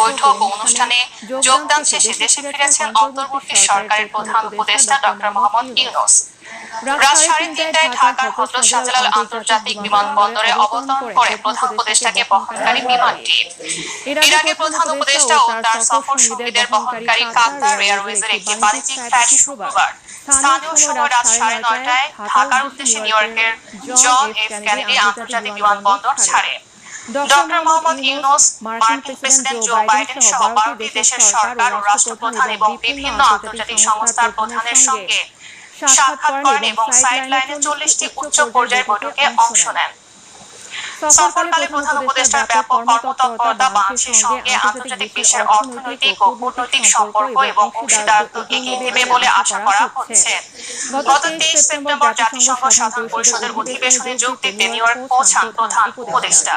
বৈঠক ও অনুষ্ঠানে যোগদান শেষে দেশে ফিরেছেন অন্তর্বর্তী সরকারের প্রধান উপদেষ্টা ডক্টর মোহাম্মদ ইউনূস। রাত 3:30টায় ঢাকার হযরত শাহজালাল আন্তর্জাতিক বিমানবন্দরে অবতরণ করে প্রধান উপদেষ্টাকে বহনকারী বিমানটি। এর আগে প্রধান উপদেষ্টা ও তার সফর সঙ্গীদের বহনকারী কাতার এয়ারওয়েজের একটি বাণিজ্যিক ফ্লাইট শুক্রবার স্থানীয় সময় রাত 9:30টায় ঢাকার উদ্দেশ্যে নিউইয়র্কের জন এফ কেনেডি আন্তর্জাতিক বিমানবন্দর ছাড়ে। ডক্টর মোহাম্মদ ইউনূস মার্কিন প্রেসিডেন্ট জো বাইডেন সহ 12টি দেশের সরকার ও রাষ্ট্রপ্রধান এবং বিভিন্ন আন্তর্জাতিক সংস্থার প্রধানের সঙ্গে সাক্ষাৎ করেন এবং সাইডলাইনে 40টি উচ্চ পর্যায়ের বৈঠকে অংশ নেন। সফরকালে প্রধান উপদেষ্টার ব্যাপক কর্মতৎপরতা বাংলাদেশের সঙ্গে আন্তর্জাতিক বিশ্বের অর্থনৈতিক ও কূটনৈতিক সম্পর্ক এবং অংশীদারত্ব এগিয়ে দেবে বলে আশা করা হচ্ছে। গত 23 সেপ্টেম্বর জাতিসংঘ সাধারণ পরিষদের অধিবেশনে যোগ দিতে নিউইয়র্ক পৌঁছান প্রধান উপদেষ্টা।